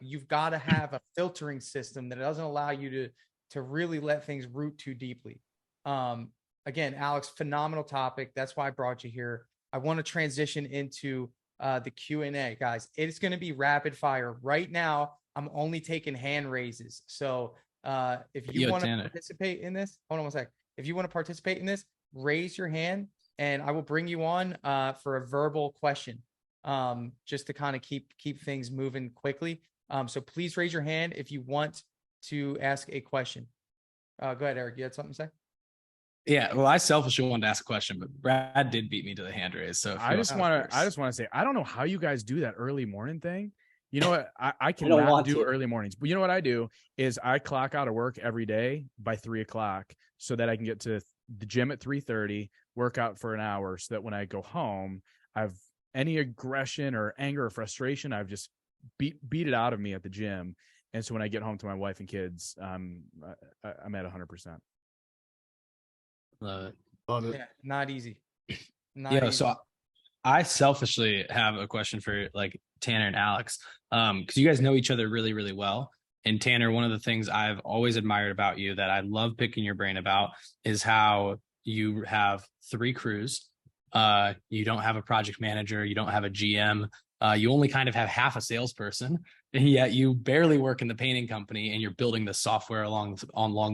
you've got to have a filtering system that doesn't allow you to really let things root too deeply. Again, Alex, phenomenal topic. That's why I brought you here. I want to transition into the Q&A, guys. It's going to be rapid fire right now. I'm only taking hand raises. So if you want to participate in this, hold on one sec. If you want to participate in this, raise your hand and I will bring you on for a verbal question, just to kind of keep things moving quickly. So please raise your hand if you want to ask a question. Go ahead, Eric. You had something to say? Yeah, well, I selfishly wanted to ask a question, but Brad did beat me to the hand raise. So I just want to say, I don't know how you guys do that early morning thing. You know what? I cannot do early mornings, but you know what I do is I clock out of work every day by 3:00 so that I can get to the gym at 3:30, work out for an hour so that when I go home, I've any aggression or anger or frustration, I've just beat it out of me at the gym. And so when I get home to my wife and kids, I'm at 100%. Love it. Yeah, not easy. Easy. So I selfishly have a question for like Tanner and Alex, because you guys know each other really, really well. And Tanner, one of the things I've always admired about you that I love picking your brain about is how you have 3 crews. You don't have a project manager. You don't have a GM. You only kind of have half a salesperson, and yet you barely work in the painting company and you're building the software along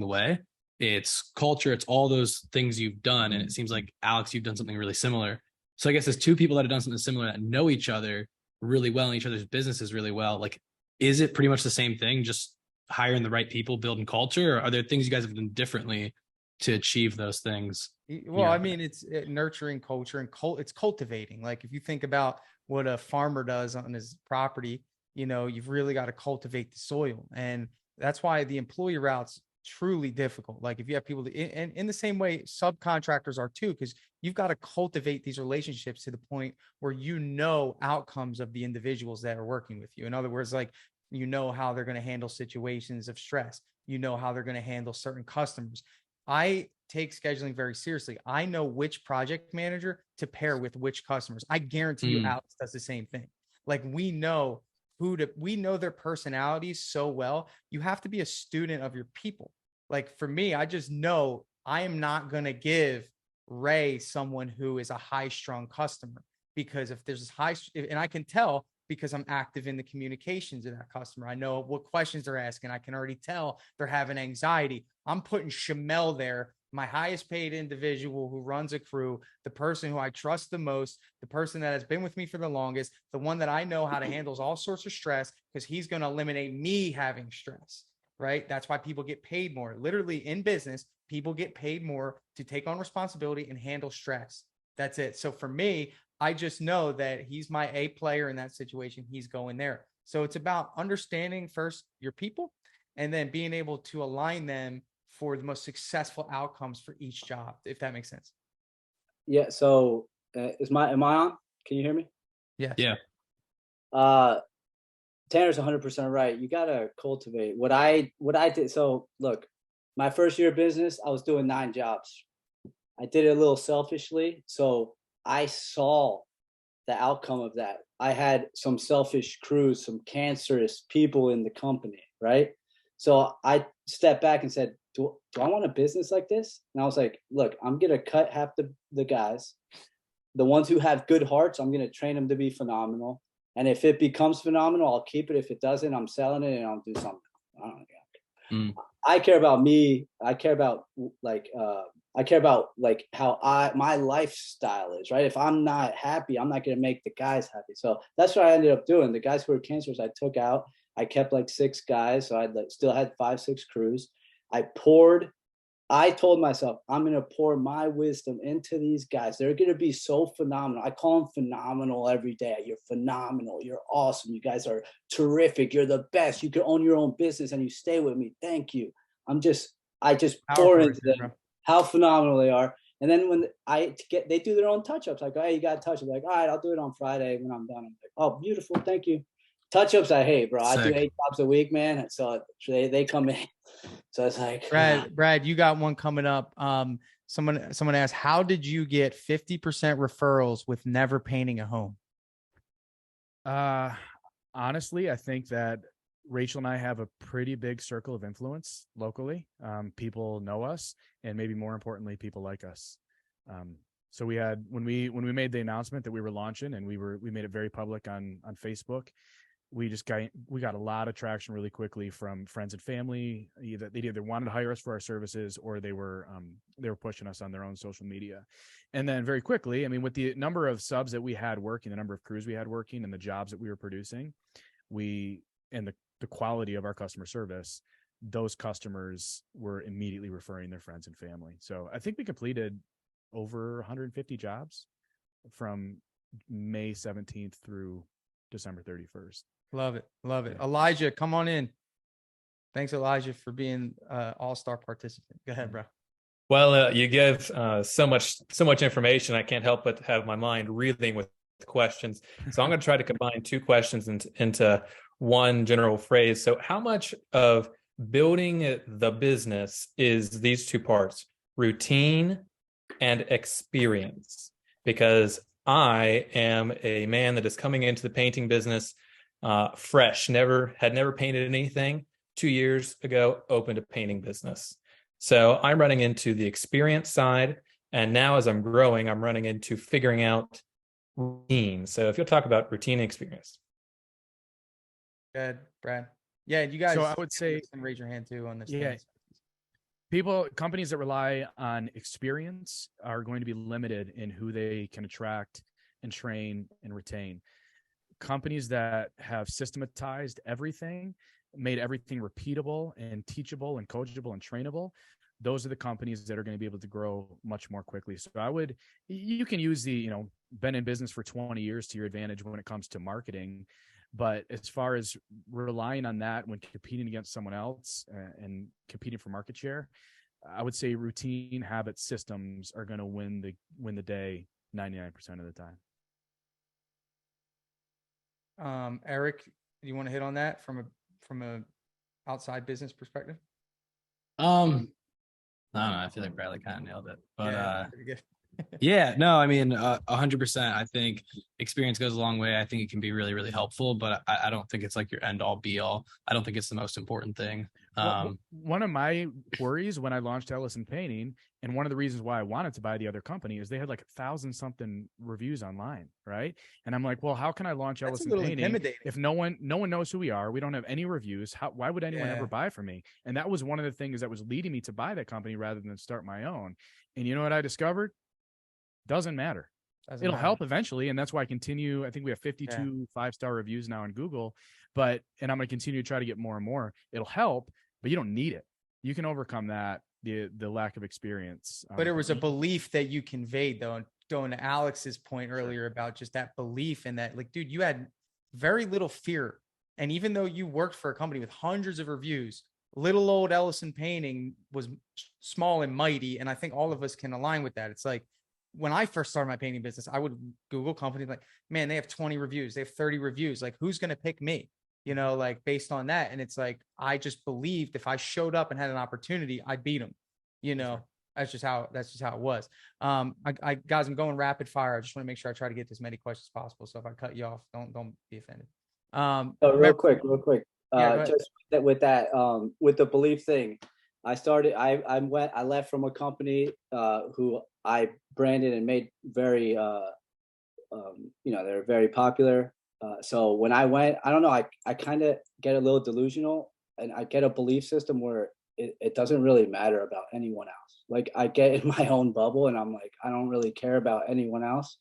the way. It's culture. It's all those things you've done. And it seems like, Alex, you've done something really similar. So I guess there's 2 people that have done something similar that know each other really well and each other's businesses really well. Like, is it pretty much the same thing? Just hiring the right people, building culture, or are there things you guys have done differently to achieve those things? Well, I mean, it's nurturing culture and it's cultivating. Like if you think about what a farmer does on his property, you've really got to cultivate the soil. And that's why the employee route's truly difficult. Like if you have people and in the same way, subcontractors are too, because you've got to cultivate these relationships to the point where outcomes of the individuals that are working with you. In other words, like, how they're going to handle situations of stress, how they're going to handle certain customers. I take scheduling very seriously. I know which project manager to pair with which customers. I guarantee you Alex does the same thing. Like we know their personalities so well. You have to be a student of your people. Like for me, I just know I am not going to give Ray someone who is a high-strung customer, because if there's and I can tell because I'm active in the communications of that customer. I know what questions they're asking. I can already tell they're having anxiety. I'm putting Shamel there, my highest paid individual who runs a crew, the person who I trust the most, the person that has been with me for the longest, the one that I know how to handle all sorts of stress, because he's going to eliminate me having stress, right? That's why people get paid more. Literally in business, people get paid more to take on responsibility and handle stress. That's it. So for me, I just know that he's my A player in that situation. He's going there. So it's about understanding first your people and then being able to align them for the most successful outcomes for each job, if that makes sense. Yeah. So am I on? Can you hear me? Yeah. Yeah. Tanner's 100% right. You got to cultivate what I did. So look, my first year of business, I was doing 9 jobs. I did it a little selfishly. So I saw the outcome of that. I had some selfish crews, some cancerous people in the company, right? So I stepped back and said, do I want a business like this? And I was like, look, I'm going to cut half the guys. The ones who have good hearts, I'm going to train them to be phenomenal. And if it becomes phenomenal, I'll keep it. If it doesn't, I'm selling it and I'll do something. I don't know. I care about me. I care about how my lifestyle is, right? If I'm not happy, I'm not going to make the guys happy. So that's what I ended up doing. The guys who were cancerous, I took out. I kept like 6 guys. So I still had 5-6 crews. I told myself, I'm going to pour my wisdom into these guys. They're going to be so phenomenal. I call them phenomenal every day. You're phenomenal. You're awesome. You guys are terrific. You're the best. You can own your own business and you stay with me. Thank you. I just pour into them how phenomenal they are. And then when they do their own touch-ups, like, hey, you got to touch up. Like, all right, I'll do it on Friday when I'm done. I'm like, oh, beautiful. Thank you. Touch-ups, I hate, bro. Sick. I do 8 jobs a week, man. So they come in. So it's like, Brad, you got one coming up. Someone asked, how did you get 50% referrals with never painting a home? Honestly, I think that Rachel and I have a pretty big circle of influence locally. People know us, and maybe more importantly, people like us. So we had, when we made the announcement that we were launching, and we made it very public on Facebook, we got a lot of traction really quickly from friends and family. They either wanted to hire us for our services, or they were pushing us on their own social media. And then very quickly, I mean, with the number of subs that we had working, the number of crews we had working, and the jobs that we were producing, and the quality of our customer service, those customers were immediately referring their friends and family. So I think we completed over 150 jobs from May 17th through December 31st. Love it. Love it. Elijah, come on in. Thanks, Elijah, for being all-star participant. Go ahead, bro. Well, you give so much information. I can't help but have my mind reeling with questions. So I'm going to try to combine two questions into one general phrase. So how much of building the business is these two parts, routine and experience? Because I am a man that is coming into the painting business fresh, had never painted anything. 2 years ago, opened a painting business. So I'm running into the experience side. And now as I'm growing, I'm running into figuring out routine. So if you'll talk about routine and experience. Good, Brad. Yeah, you guys. So I would say, raise your hand too on this. Yeah. Companies that rely on experience are going to be limited in who they can attract and train and retain. Companies that have systematized everything, made everything repeatable and teachable and coachable and trainable, those are the companies that are going to be able to grow much more quickly. So you can use been in business for 20 years to your advantage when it comes to marketing. But as far as relying on that when competing against someone else and competing for market share, I would say routine, habits, systems are going to win the day 99% of the time. Eric, do you want to hit on that from a outside business perspective? I don't know. I feel like Bradley kind of nailed it, but yeah, pretty good. Yeah, no, I mean, 100%. I think experience goes a long way. I think it can be really, really helpful, but I don't think it's like your end all be all. I don't think it's the most important thing. One of my worries when I launched Ellison Painting, and one of the reasons why I wanted to buy the other company, is they had like 1,000-something reviews online, right? And I'm like, well, how can I launch Ellison Painting if no one knows who we are? We don't have any reviews. Why would anyone ever buy from me? And that was one of the things that was leading me to buy that company rather than start my own. And you know what I discovered? Doesn't matter. It'll help eventually. And that's why I continue. I think we have 52 5-star reviews now on Google, and I'm going to continue to try to get more and more. It'll help, but you don't need it. You can overcome that, the lack of experience. But it was a belief that you conveyed, though, and going to Alex's point earlier about just that belief in that, like, dude, you had very little fear. And even though you worked for a company with hundreds of reviews, little old Ellison Painting was small and mighty. And I think all of us can align with that. It's like, when I first started my painting business, I would Google companies like, man, they have 20 reviews. They have 30 reviews. Like, who's going to pick me? Like based on that. And it's like, I just believed if I showed up and had an opportunity, I'd beat them. That's just how it was. Guys, I'm going rapid fire. I just want to make sure I try to get as many questions as possible. So if I cut you off, don't be offended. Real quick. Just with the belief thing, I left from a company who I branded and made very they're very popular. So when I went, I don't know, I kind of get a little delusional, and I get a belief system where it doesn't really matter about anyone else. Like, I get in my own bubble, and I'm like, I don't really care about anyone else.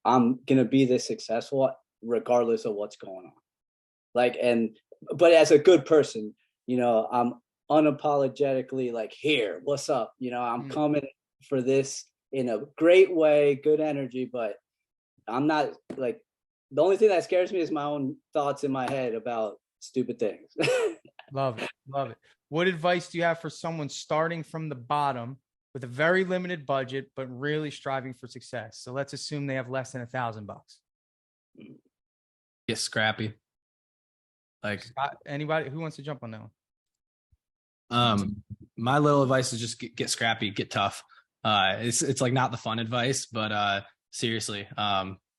I'm gonna be this successful regardless of what's going on. But as a good person, I'm unapologetically like, here, what's up? I'm coming for this in a great way, good energy, but I'm not like, the only thing that scares me is my own thoughts in my head about stupid things. Love it. What advice do you have for someone starting from the bottom with a very limited budget, but really striving for success? So let's assume they have less than $1,000. Get scrappy. Like, anybody who wants to jump on that one? My little advice is just get scrappy, get tough. It's like not the fun advice, but seriously,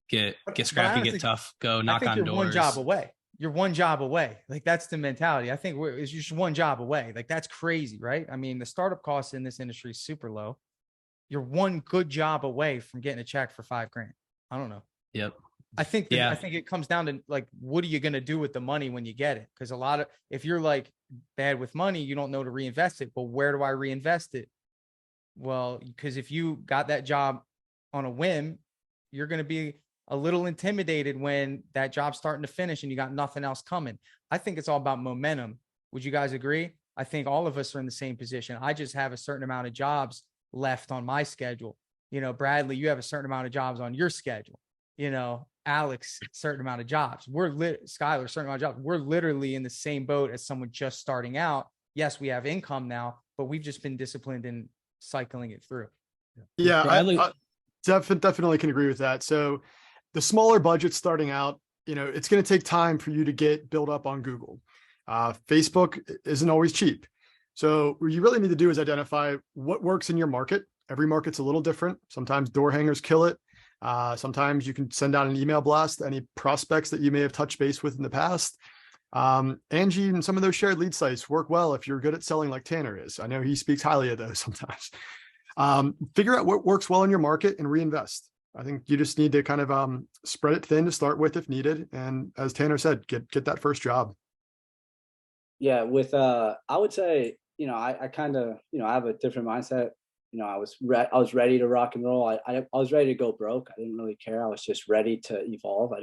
get scrappy, get tough, go knock on doors. One job away. you're one job away. Like that's the mentality. I think it's just one job away. Like that's crazy, right? I mean, the startup costs in this industry is super low. You're one good job away from getting a check for $5,000. I don't know. Yep. I think it comes down to like, what are you going to do with the money when you get it? Because if you're like bad with money, you don't know to reinvest it. But where do I reinvest it? Well, because if you got that job on a whim, you're going to be a little intimidated when that job's starting to finish and you got nothing else coming. I think it's all about momentum. Would you guys agree? I think all of us are in the same position. I just have a certain amount of jobs left on my schedule. You know, Bradley, you have a certain amount of jobs on your schedule. You know, Alex, certain amount of jobs. Skylar, certain amount of jobs. We're literally in the same boat as someone just starting out. Yes, we have income now, but we've just been disciplined in cycling it through. Yeah, I definitely can agree with that. So the smaller budget starting out, you know, it's going to take time for you to get built up on Google. Facebook isn't always cheap. So what you really need to do is identify what works in your market. Every market's a little different. Sometimes door hangers kill it. Sometimes you can send out an email blast to any prospects that you may have touched base with in the past. Angie and some of those shared lead sites work well if you're good at selling like Tanner is. I know he speaks highly of those sometimes. Figure out what works well in your market and reinvest. I think you just need to kind of spread it thin to start with if needed. And as Tanner said, get that first job. Yeah, I would say, you know, I kind of, you know, I have a different mindset. You know, I was ready to rock and roll. I was ready to go broke. I didn't really care. I was just ready to evolve.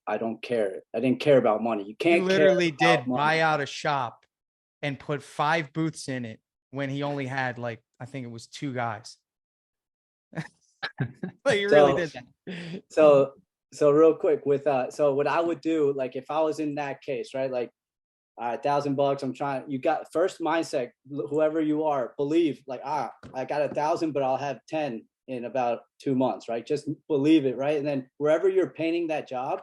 I don't care. I didn't care about money. You can't. He literally did buy out a shop and put 5 booths in it when he only had like, I think it was 2 guys. But he really did that. So real quick so what I would do, like if I was in that case, right? Like, all right, $1,000. You got first mindset, whoever you are, believe like, I got 1,000, but I'll have 10 in about 2 months, right? Just believe it, right? And then wherever you're painting that job,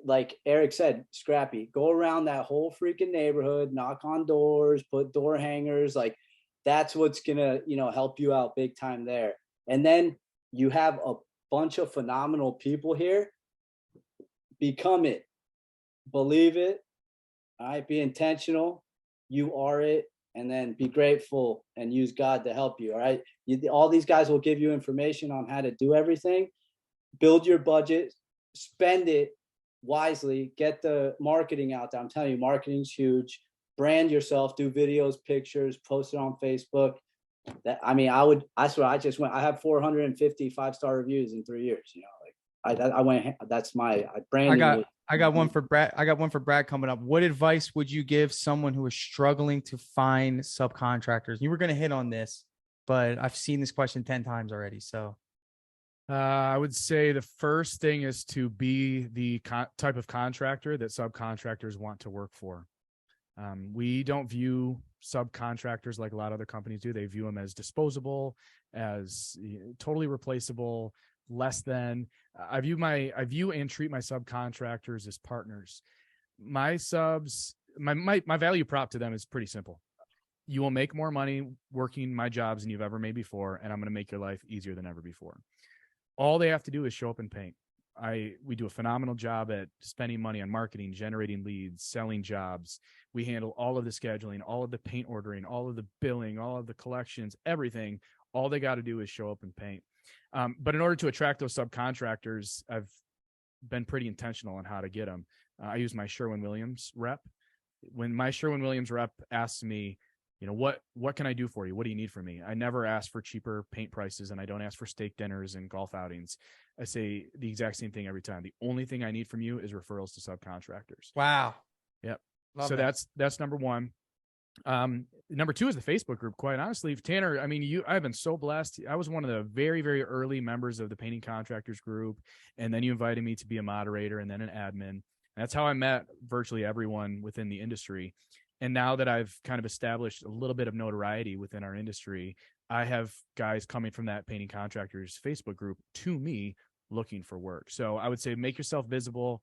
like Eric said, scrappy, go around that whole freaking neighborhood, knock on doors, put door hangers. Like that's what's gonna, you know, help you out big time there. And then you have a bunch of phenomenal people here. Become it, believe it. All right, be intentional. You are it, and then be grateful and use God to help you. All right, all these guys will give you information on how to do everything. Build your budget, spend it wisely, get the marketing out there. I'm telling you, marketing's huge. Brand yourself, do videos, pictures, post it on Facebook. I swear, I have 450 5-star reviews in 3 years. You know, I got one for Brad coming up. What advice would you give someone who is struggling to find subcontractors? You were going to hit on this, but I've seen this question 10 times already. So I would say the first thing is to be the type of contractor that subcontractors want to work for. We don't view subcontractors like a lot of other companies do. They view them as disposable, as totally replaceable, less than. I view and treat my subcontractors as partners. My subs, my value prop to them is pretty simple. You will make more money working my jobs than you've ever made before, and I'm going to make your life easier than ever before. All they have to do is show up and paint. We do a phenomenal job at spending money on marketing, generating leads, selling jobs. We handle all of the scheduling, all of the paint ordering, all of the billing, all of the collections, everything. All they got to do is show up and paint. But in order to attract those subcontractors, I've been pretty intentional on how to get them. I use my Sherwin-Williams rep. When my Sherwin-Williams rep asks me, you know, what can I do for you? What do you need from me? I never ask for cheaper paint prices, and I don't ask for steak dinners and golf outings. I say the exact same thing every time. The only thing I need from you is referrals to subcontractors. Wow. Yep. Love so that. that's number one. Number two is the Facebook group. Quite honestly, Tanner, I mean, I've been so blessed. I was one of the very, very early members of the painting contractors group. And then you invited me to be a moderator and then an admin. And that's how I met virtually everyone within the industry. And now that I've kind of established a little bit of notoriety within our industry, I have guys coming from that painting contractors Facebook group to me looking for work. So I would say make yourself visible,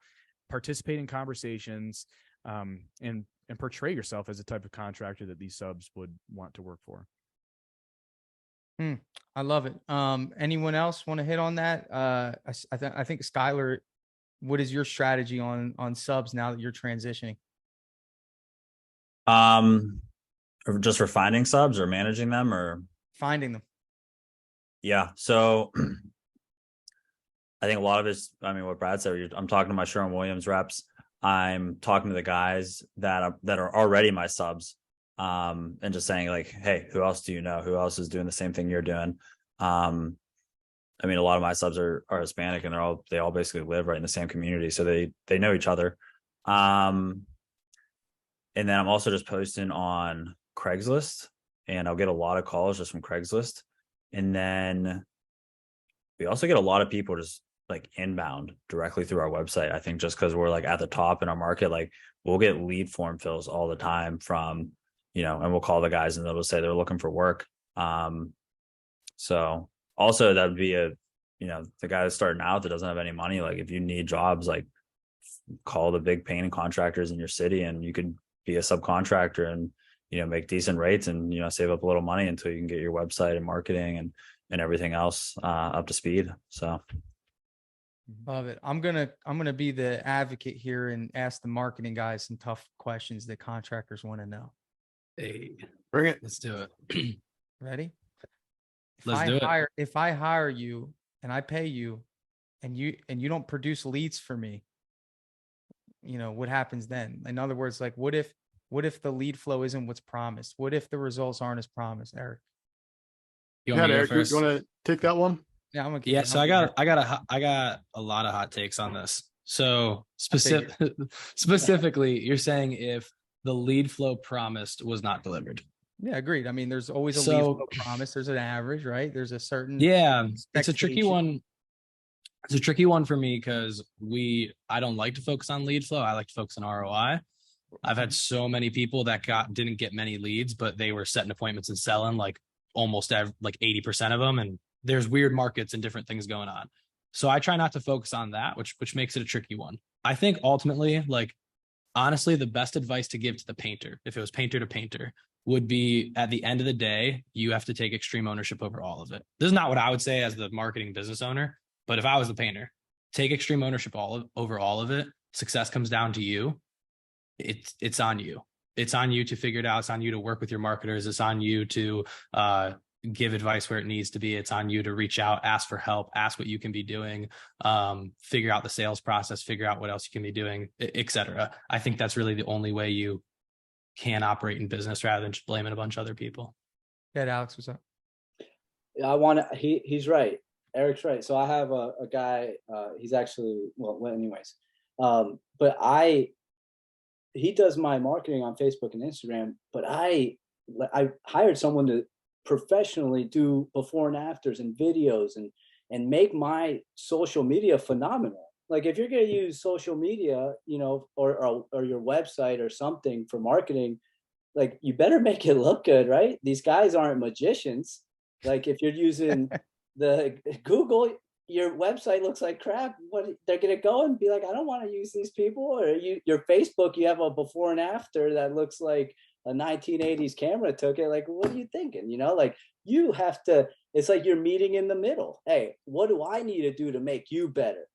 participate in conversations, and portray yourself as a type of contractor that these subs would want to work for. I love it. Anyone else want to hit on that? I think Skylar what is your strategy on subs now that you're transitioning? Or just for finding subs or managing them or Finding them. Yeah. So I think a lot of it's, I mean, what Brad said, I'm talking to my Sherwin-Williams reps. I'm talking to the guys that are already my subs, and just saying like, hey, who else do you know? Who else is doing the same thing you're doing? I mean, a lot of my subs are Hispanic, and they all basically live right in the same community, so they know each other. And then I'm also just posting on Craigslist, and I'll get a lot of calls just from Craigslist. And then we also get a lot of people just like inbound directly through our website. I think just because we're like at the top in our market, like we'll get lead form fills all the time from, and we'll call the guys and they'll say they're looking for work. So also that would be the guy that's starting out that doesn't have any money. Like if you need jobs, like call the big painting contractors in your city, and you could be a subcontractor and, make decent rates and, save up a little money until you can get your website and marketing and everything else up to speed. So. Love it. I'm gonna be the advocate here and ask the marketing guys some tough questions that contractors want to know. Hey, bring it. Let's do it. Ready? If I hire you and I pay you, and you don't produce leads for me, what happens then? In other words, like what if the lead flow isn't what's promised? What if the results aren't as promised, Eric? You want Eric, you want to take that one? Yeah, So I got a lot of hot takes on this. So specifically, you're saying if the lead flow promised was not delivered. Yeah, agreed. I mean, there's always a lead flow promise. There's an average, right? There's a certain it's a tricky one. It's a tricky one for me because I don't like to focus on lead flow. I like to focus on ROI. I've had so many people that didn't get many leads, but they were setting appointments and selling like almost like 80% of them, and there's weird markets and different things going on. So I try not to focus on that, which makes it a tricky one. I think ultimately, like, honestly, the best advice to give to the painter, if it was painter to painter, would be at the end of the day, you have to take extreme ownership over all of it. This is not what I would say as the marketing business owner, but if I was the painter, take extreme ownership over all of it. Success comes down to you. It's on you. It's on you to figure it out. It's on you to work with your marketers. It's on you to give advice where it needs to be. It's on you to reach out, ask for help, ask what you can be doing, figure out the sales process, figure out what else you can be doing, etc. I think that's really the only way you can operate in business rather than just blaming a bunch of other people. Yeah, Alex, what's up? He's right. Eric's right. So I have a guy, he's actually, anyways, but he does my marketing on Facebook and Instagram, but I hired someone to professionally do before and afters and videos and make my social media phenomenal. Like if you're going to use social media, or your website or something for marketing, like you better make it look good, right? These guys aren't magicians. Like if you're using the Google, your website looks like crap. What they're going to go and be like, I don't want to use these people. Or your Facebook, you have a before and after that looks like a 1980s camera took it. Like, what are you thinking? Like you have to, it's like you're meeting in the middle. Hey, what do I need to do to make you better?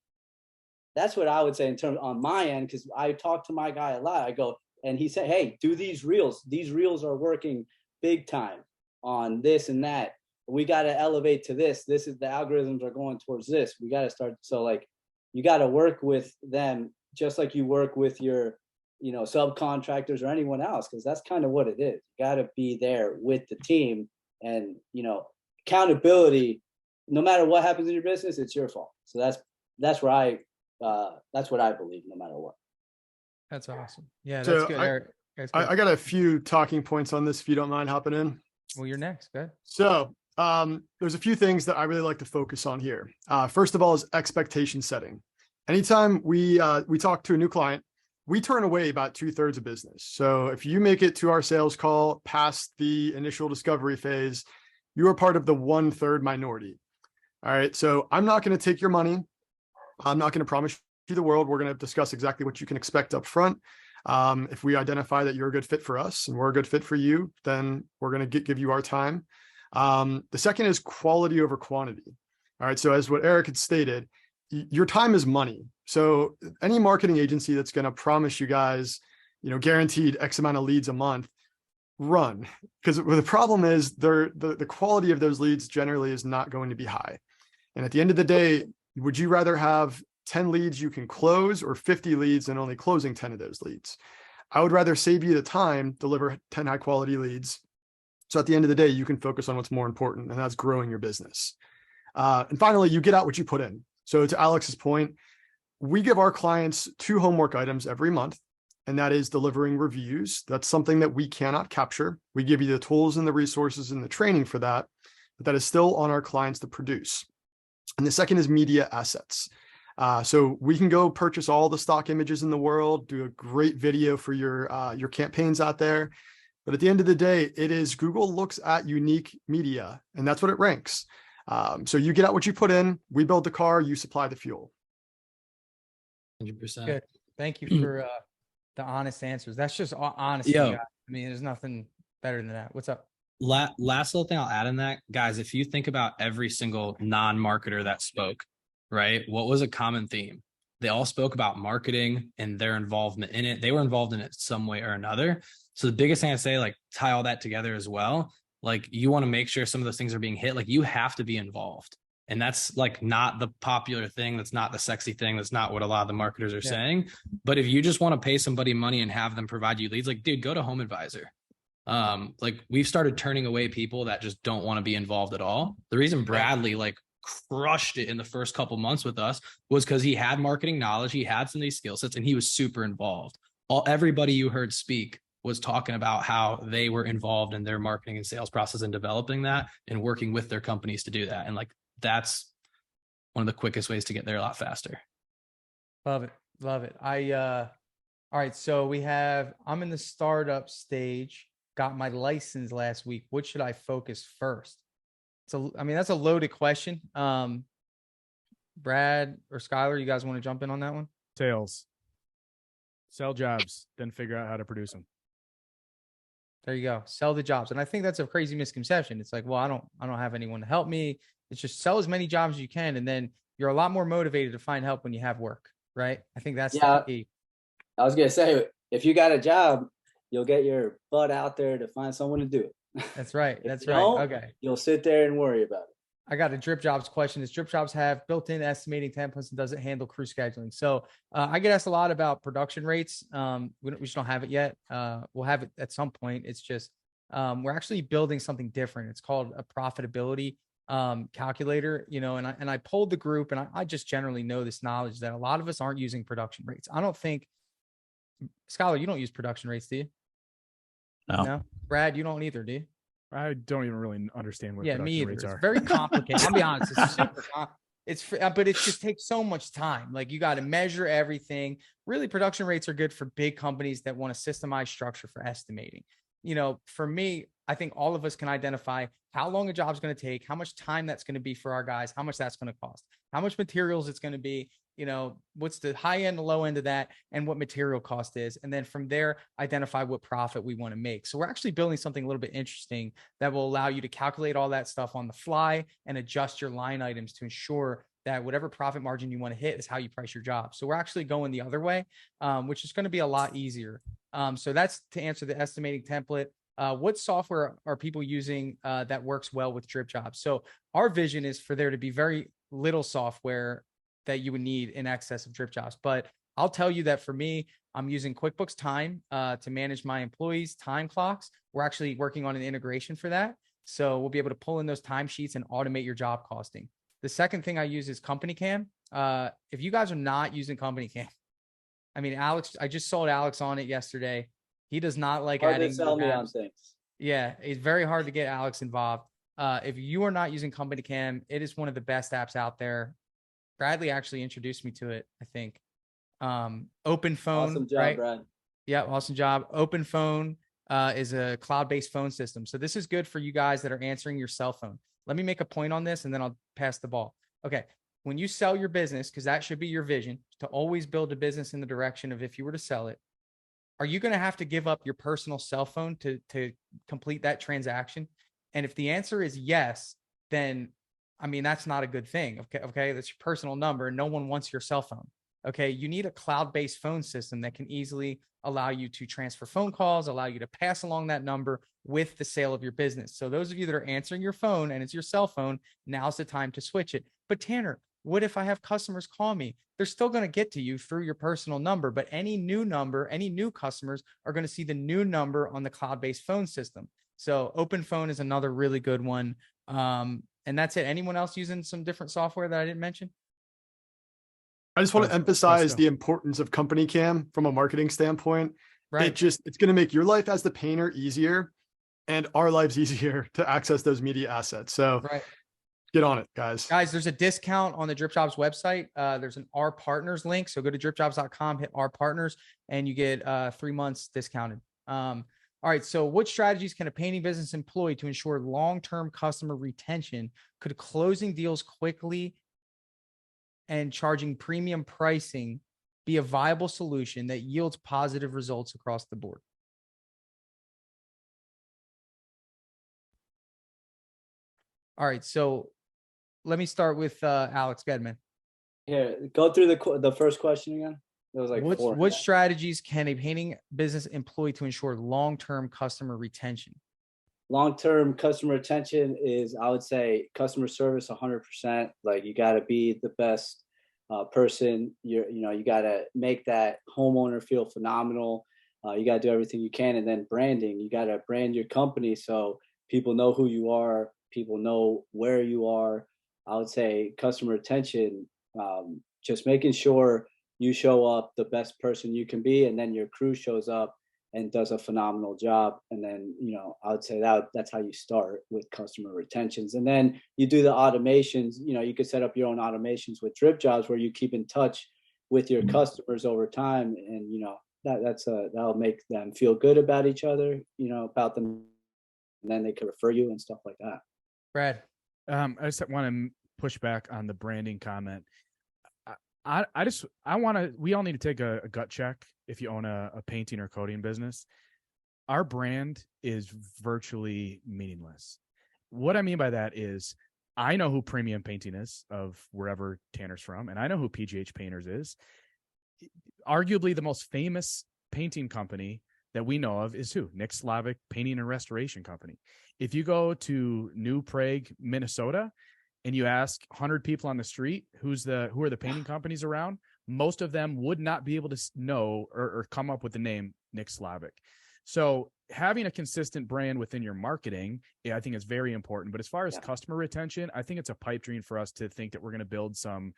That's what I would say in terms on my end, because I talk to my guy a lot. I go, and he said, hey, do these reels. These reels are working big time on this and that. We got to elevate to this. This is the algorithms are going towards this. We got to start. So like, you got to work with them just like you work with your, subcontractors or anyone else, because that's kind of what it is. You got to be there with the team, and accountability. No matter what happens in your business, it's your fault. So that's what I believe. No matter what. That's awesome. Yeah, so that's good, Eric. I got a few talking points on this, if you don't mind hopping in. Well, you're next. Good. So there's a few things that I really like to focus on here. First of all is expectation setting. Anytime we talk to a new client, we turn away about 2/3 of business. So if you make it to our sales call past the initial discovery phase, you are part of the 1/3 minority. All right. So I'm not going to take your money. I'm not going to promise you the world. We're going to discuss exactly what you can expect up front. If we identify that you're a good fit for us and we're a good fit for you, then we're going to give you our time. The second is quality over quantity. All right. So as what Eric had stated, your time is money. So any marketing agency that's going to promise you guys, guaranteed X amount of leads a month, run. Because the problem is the quality of those leads generally is not going to be high. And at the end of the day, would you rather have 10 leads you can close or 50 leads and only closing 10 of those leads? I would rather save you the time, deliver 10 high quality leads. So at the end of the day, you can focus on what's more important, and that's growing your business. And finally, you get out what you put in. So to Alex's point, we give our clients 2 homework items every month, and that is delivering reviews. That's something that we cannot capture. We give you the tools and the resources and the training for that, but that is still on our clients to produce. And the second is media assets. So we can go purchase all the stock images in the world, do a great video for your campaigns out there. But at the end of the day, it is Google looks at unique media, and that's what it ranks. So you get out what you put in. We build the car, you supply the fuel. 100%. Good. Thank you for the honest answers. That's just honesty. I mean, there's nothing better than that. What's up? Last little thing I'll add in that, guys, if you think about every single non-marketer that spoke, right? What was a common theme? They all spoke about marketing and their involvement in it. They were involved in it some way or another. So the biggest thing I say, like, tie all that together as well. Like, you want to make sure some of those things are being hit. Like, you have to be involved. And that's like not the popular thing. That's not the sexy thing. That's not what a lot of the marketers are saying. But if you just want to pay somebody money and have them provide you leads, like, dude, go to Home Advisor. Like, we've started turning away people that just don't want to be involved at all. The reason Bradley crushed it in the first couple months with us was because he had marketing knowledge. He had some of these skill sets and he was super involved. Everybody you heard speak was talking about how they were involved in their marketing and sales process and developing that and working with their companies to do that. And that's one of the quickest ways to get there a lot faster. Love it. Love it. All right. So I'm in the startup stage, got my license last week. What should I focus first? That's a loaded question. Brad or Skylar, you guys want to jump in on that one? Sales. Sell jobs, then figure out how to produce them. There you go. Sell the jobs. And I think that's a crazy misconception. It's like, well, I don't have anyone to help me. It's just sell as many jobs as you can. And then you're a lot more motivated to find help when you have work, right? I think that's the key. I was going to say, if you got a job, you'll get your butt out there to find someone to do it. That's right. That's right. Okay. You'll sit there and worry about it. I got a Dripjobs question. Does Dripjobs have built-in estimating templates and does it handle crew scheduling? So I get asked a lot about production rates. We just don't have it yet. We'll have it at some point. It's just we're actually building something different. It's called a profitability calculator, and I polled the group, and I just generally know this knowledge that a lot of us aren't using production rates. I don't think, Skylar, you don't use production rates, do you? No. Brad, you don't either, do you? I don't even really understand what me production either. rates are. It's very complicated. I'll be honest. It's super complicated. But it just takes so much time. Like, you got to measure everything. Really, production rates are good for big companies that want a systemized structure for estimating. For me, I think all of us can identify how long a job's going to take, how much time that's going to be for our guys, how much that's going to cost, how much materials it's going to be, what's the high end, the low end of that, and what material cost is. And then from there, identify what profit we want to make. So we're actually building something a little bit interesting that will allow you to calculate all that stuff on the fly and adjust your line items to ensure that whatever profit margin you want to hit is how you price your job. So we're actually going the other way, which is going to be a lot easier. So that's to answer the estimating template. What software are people using that works well with Dripjobs? So our vision is for there to be very little software that you would need in excess of Dripjobs. But I'll tell you that for me, I'm using QuickBooks Time to manage my employees' time clocks. We're actually working on an integration for that. So we'll be able to pull in those timesheets and automate your job costing. The second thing I use is Company Cam. If you guys are not using Company Cam, Alex, I just sold Alex on it yesterday. He does not like adding. Sell me on things. Yeah, it's very hard to get Alex involved. If you are not using Company Cam, it is one of the best apps out there. Bradley actually introduced me to it, I think. Open Phone. Awesome job, right? Brad. Yeah, awesome job. Open Phone is a cloud-based phone system. So this is good for you guys that are answering your cell phone. Let me make a point on this and then I'll pass the ball. Okay. When you sell your business, because that should be your vision, to always build a business in the direction of if you were to sell it, are you going to have to give up your personal cell phone to complete that transaction? And if the answer is yes, then, that's not a good thing. Okay. That's your personal number and no one wants your cell phone. Okay. You need a cloud-based phone system that can easily allow you to transfer phone calls, allow you to pass along that number with the sale of your business. So those of you that are answering your phone and it's your cell phone, now's the time to switch it. But Tanner, what if I have customers call me? They're still going to get to you through your personal number, but any new number, any new customers are going to see the new number on the cloud-based phone system. So Open Phone is another really good one. And that's it. Anyone else using some different software that I didn't mention? I just want to emphasize the importance of Company Cam from a marketing standpoint. Right. It's going to make your life as the painter easier and our lives easier to access those media assets. So get on it, guys. There's a discount on the Dripjobs website. There's an Our Partners link. So go to dripjobs.com, hit Our Partners, and you get 3 months discounted. All right. So what strategies can a painting business employ to ensure long-term customer retention? Could closing deals quickly and charging premium pricing be a viable solution that yields positive results across the board? All right. So let me start with Alex Gedman. Here, go through the first question again. It was like what strategies can a painting business employ to ensure long-term customer retention? Long-term customer retention is, I would say, customer service 100%. Like, you got to be the best person. You got to make that homeowner feel phenomenal. You got to do everything you can. And then branding, you got to brand your company so people know who you are, people know where you are. I would say customer retention, just making sure you show up the best person you can be, and then your crew shows up and does a phenomenal job. And then, I would say that's how you start with customer retentions. And then you do the automations. You could set up your own automations with Dripjobs where you keep in touch with your customers over time. And, that'll make them feel good about each other, about them. And then they can refer you and stuff like that. Brad. I just want to push back on the branding comment. We all need to take a gut check. If you own a painting or coating business, our brand is virtually meaningless. What I mean by that is, I know who Premium Painting is of wherever Tanner's from, and I know who PGH Painters is. Arguably the most famous painting company that we know of is who? Nick Slavic Painting and Restoration Company. If you go to New Prague, Minnesota, and you ask 100 people on the street who are the painting companies around, most of them would not be able to know or come up with the name Nick Slavic. So having a consistent brand within your marketing, I think is very important. But as far as customer retention, I think it's a pipe dream for us to think that we're going to build some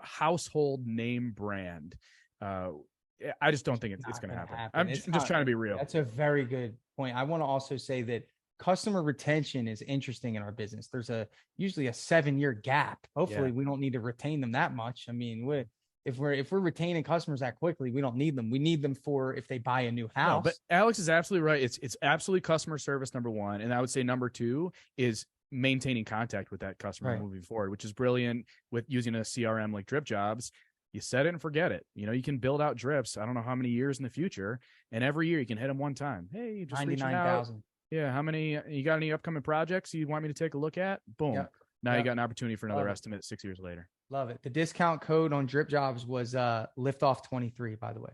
household name brand. I just don't think it's going to happen. I'm just trying to be real. That's a very good point. I want to also say that customer retention is interesting in our business. There's usually a 7-year gap. Hopefully we don't need to retain them that much. I mean, if we're retaining customers that quickly, we don't need them. We need them for if they buy a new house. No, but Alex is absolutely right. It's absolutely customer service, number one. And I would say number two is maintaining contact with that customer moving forward, which is brilliant with using a CRM like Dripjobs. You set it and forget it. You can build out drips. I don't know how many years in the future. And every year you can hit them one time. Hey, just 99,000. Yeah. How many, you got any upcoming projects you want me to take a look at? Boom. Yep. Now you got an opportunity for another estimate 6 years later. Love it. The discount code on Dripjobs was Liftoff23, by the way.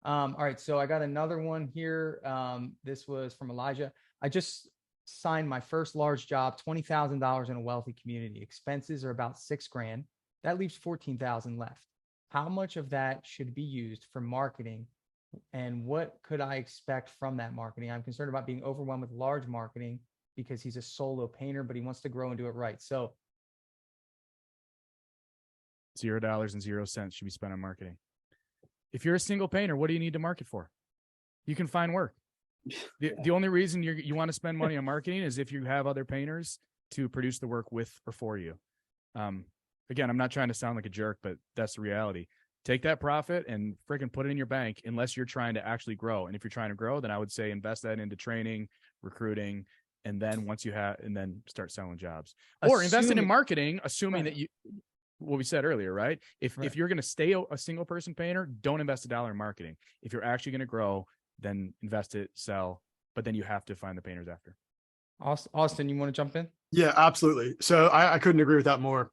All right. So I got another one here. This was from Elijah. I just signed my first large job, $20,000 in a wealthy community. Expenses are about $6,000. That leaves $14,000 left. How much of that should be used for marketing? And what could I expect from that marketing? I'm concerned about being overwhelmed with large marketing because he's a solo painter, but he wants to grow and do it right. So $0 should be spent on marketing. If you're a single painter, what do you need to market for? You can find work. The only reason you want to spend money on marketing is if you have other painters to produce the work with or for you. Again, I'm not trying to sound like a jerk, but that's the reality. Take that profit and freaking put it in your bank unless you're trying to actually grow. And if you're trying to grow, then I would say invest that into training, recruiting, and then then start selling jobs. Or invest it in marketing, assuming that what we said earlier, right? If you're going to stay a single person painter, don't invest $1 in marketing. If you're actually going to grow, then invest it, sell, but then you have to find the painters after. Austin, you want to jump in? Yeah, absolutely. So I couldn't agree with that more.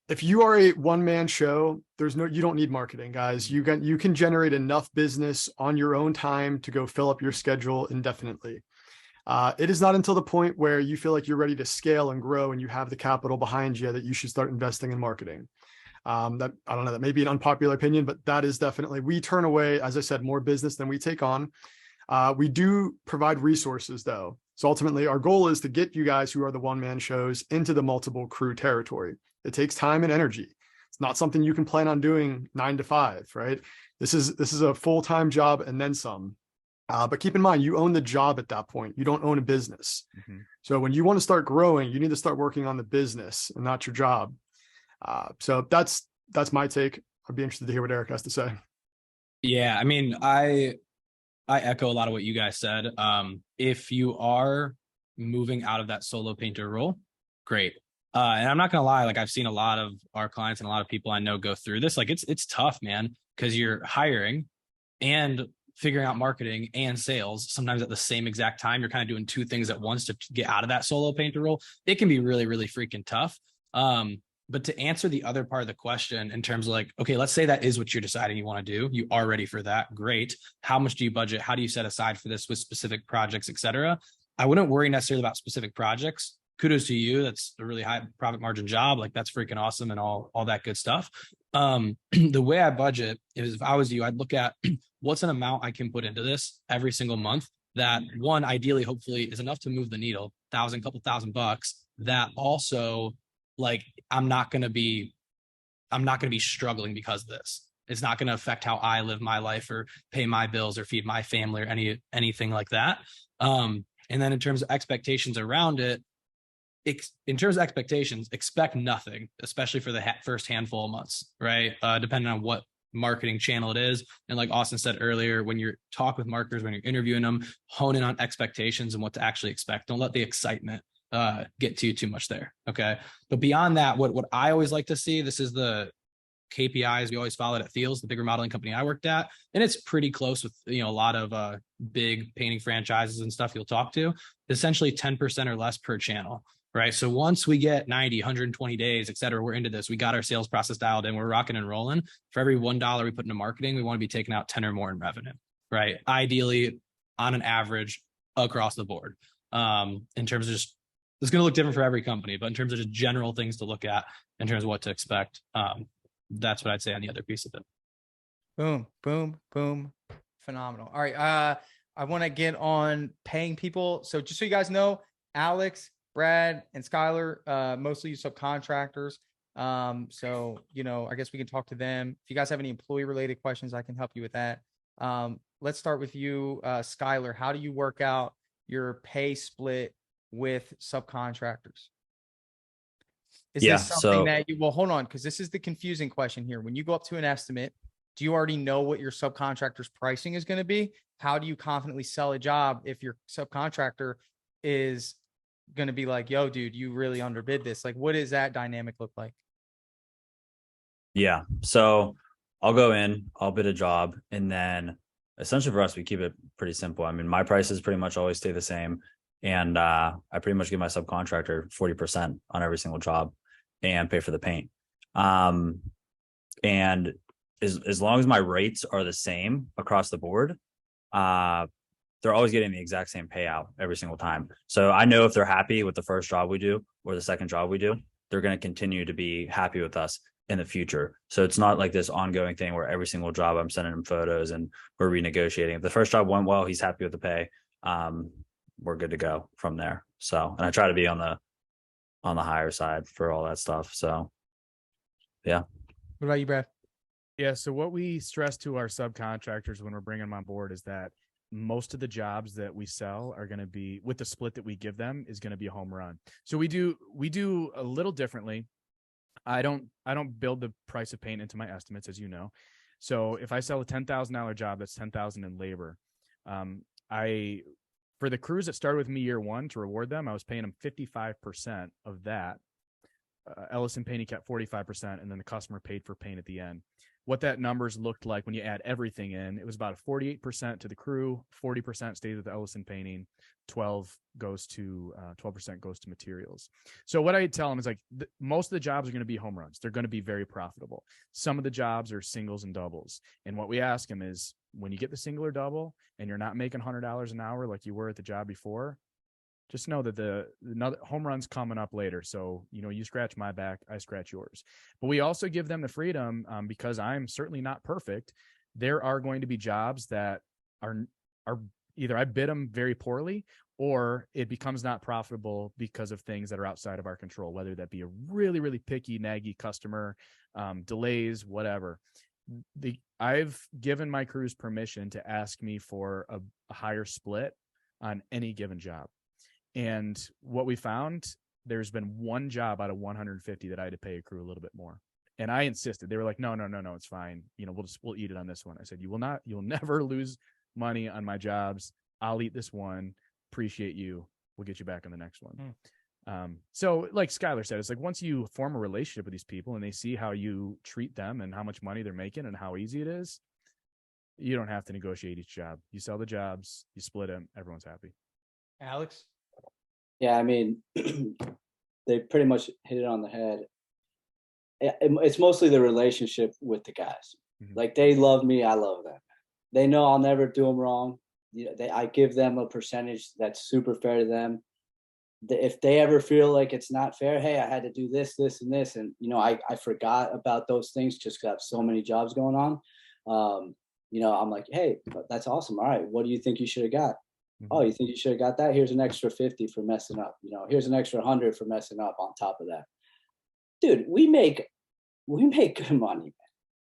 if you are a one-man show, you don't need marketing, guys. You can generate enough business on your own time to go fill up your schedule indefinitely. It is not until the point where you feel like you're ready to scale and grow and you have the capital behind you that you should start investing in marketing. That I don't know, that may be an unpopular opinion, but that is definitely, we turn away, as I said, more business than we take on. We do provide resources though. So ultimately our goal is to get you guys who are the one-man shows into the multiple crew territory. It takes time and energy. It's not something you can plan on doing 9 to 5, right? This is a full-time job and then some. But keep in mind, you own the job at that point. You don't own a business. Mm-hmm. So when you want to start growing, you need to start working on the business and not your job. So that's my take. I'd be interested to hear what Eric has to say. Yeah, I mean, I echo a lot of what you guys said. If you are moving out of that solo painter role, great. And I'm not gonna lie, like I've seen a lot of our clients and a lot of people I know go through this. Like it's tough, man, because you're hiring and figuring out marketing and sales sometimes at the same exact time. You're kind of doing two things at once to get out of that solo painter role. It can be really, really freaking tough. But to answer the other part of the question in terms of like, okay, let's say that is what you're deciding you want to do. You are ready for that. Great. How much do you budget? How do you set aside for this with specific projects, et cetera? I wouldn't worry necessarily about specific projects. Kudos to you. That's a really high profit margin job. Like that's freaking awesome and all that good stuff. The way I budget is if I was you, I'd look at what's an amount I can put into this every single month that one, ideally, hopefully is enough to move the needle, couple thousand bucks that also like, I'm not going to be struggling because of this. It's not going to affect how I live my life or pay my bills or feed my family or anything like that. And then in terms of expectations around it, expect nothing, especially for the first handful of months, right? Depending on what marketing channel it is. And like Austin said earlier, when you're talking with marketers, when you're interviewing them, hone in on expectations and what to actually expect. Don't let the excitement get too much there. Okay. But beyond that, what I always like to see, this is the KPIs we always followed at Thiels, the big remodeling company I worked at. And it's pretty close with, a lot of big painting franchises and stuff you'll talk to, essentially 10% or less per channel. Right. So once we get 90, 120 days, et cetera, we're into this. We got our sales process dialed in. We're rocking and rolling. For every $1 we put into marketing, we want to be taking out 10 or more in revenue. Right. Ideally, on an average across the board. In terms of just, it's going to look different for every company, but in terms of just general things to look at in terms of what to expect, that's what I'd say on the other piece of it. Boom, boom, boom. Phenomenal. All right. I want to get on paying people. So just so you guys know, Alex, Brad, and Skylar mostly use subcontractors. So, I guess we can talk to them. If you guys have any employee related questions, I can help you with that. Let's start with you, Skylar. How do you work out your pay split with subcontractors? Is this something that you, well, hold on, because this is the confusing question here. When you go up to an estimate, do you already know what your subcontractor's pricing is going to be? How do you confidently sell a job if your subcontractor is going to be like, yo, dude, you really underbid this? Like, what does that dynamic look like? Yeah. So I'll go in, I'll bid a job, and then essentially for us, we keep it pretty simple. I mean, my prices pretty much always stay the same. And I pretty much give my subcontractor 40% on every single job and pay for the paint. And as long as my rates are the same across the board, they're always getting the exact same payout every single time. So I know if they're happy with the first job we do or the second job we do, they're going to continue to be happy with us in the future. So it's not like this ongoing thing where every single job I'm sending him photos and we're renegotiating. If the first job went well, he's happy with the pay. We're good to go from there. So, and I try to be on the higher side for all that stuff. So yeah. What about you, Brad? Yeah. So what we stress to our subcontractors when we're bringing them on board is that most of the jobs that we sell are going to be, with the split that we give them, is going to be a home run. So we do a little differently. I don't build the price of paint into my estimates, as you know. So if I sell a $10,000 job, that's $10,000 in labor. For the crews that started with me year one, to reward them, I was paying them 55% of that. Ellison Painting kept 45%, and then the customer paid for paint at the end. what that numbers looked like when you add everything in. It was about a 48% to the crew, 40% stays with Ellison Painting, 12% goes to materials. So what I tell them is like most of the jobs are going to be home runs. They're going to be very profitable. Some of the jobs are singles and doubles. And what we ask them is, when you get the single or double and you're not making $100 an hour like you were at the job before, just know that the home run's coming up later. So, you scratch my back, I scratch yours. But we also give them the freedom, because I'm certainly not perfect. There are going to be jobs that are either I bid them very poorly, or it becomes not profitable because of things that are outside of our control, whether that be a really, really picky, naggy customer, delays, whatever. I've given my crews permission to ask me for a higher split on any given job. And what we found, there's been one job out of 150 that I had to pay a crew a little bit more. And I insisted. They were like, no, it's fine. We'll eat it on this one. I said, you'll never lose money on my jobs. I'll eat this one. Appreciate you. We'll get you back on the next one. So like Skylar said, it's like once you form a relationship with these people and they see how you treat them and how much money they're making and how easy it is, you don't have to negotiate each job. You sell the jobs, you split them, everyone's happy. Alex? Yeah, I mean, they pretty much hit it on the head. It's mostly the relationship with the guys. Mm-hmm. Like, they love me, I love them. They know I'll never do them wrong. I give them a percentage that's super fair to them. If they ever feel like it's not fair, hey, I had to do this, this, and this, and I forgot about those things just because I have so many jobs going on. I'm like, hey, that's awesome. All right, what do you think you should have got? Oh, you think you should have got that? Here's an extra 50 for messing up. Here's an extra 100 for messing up on top of that. Dude, we make good money, man.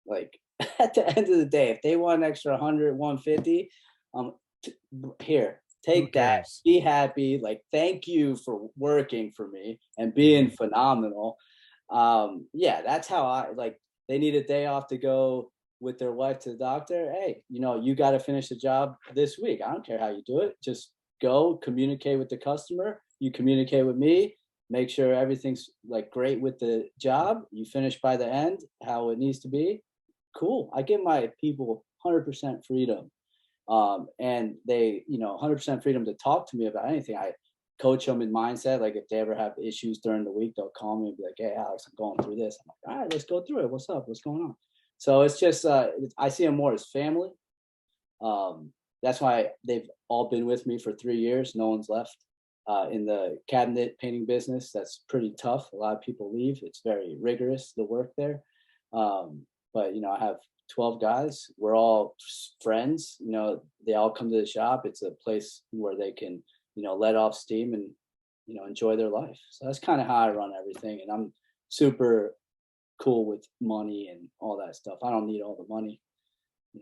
Like, at the end of the day, if they want an extra 100, 150, here, take that, be happy. Like, thank you for working for me and being phenomenal. Yeah, that's how they need a day off to go with their wife to the doctor. Hey, you got to finish the job this week. I don't care how you do it. Just go communicate with the customer. You communicate with me, make sure everything's like great with the job. You finish by the end, how it needs to be. Cool. I give my people 100% freedom. And they, 100% freedom to talk to me about anything. I coach them in mindset. Like, if they ever have issues during the week, they'll call me and be like, hey, Alex, I'm going through this. I'm like, all right, let's go through it. What's up? What's going on? So it's just, I see them more as family. That's why they've all been with me for 3 years. No one's left. In the cabinet painting business, that's pretty tough. A lot of people leave. It's very rigorous, the work there. But, I have 12 guys. We're all friends. They all come to the shop. It's a place where they can, let off steam and, enjoy their life. So that's kind of how I run everything. And I'm super cool with money and all that stuff. I don't need all the money.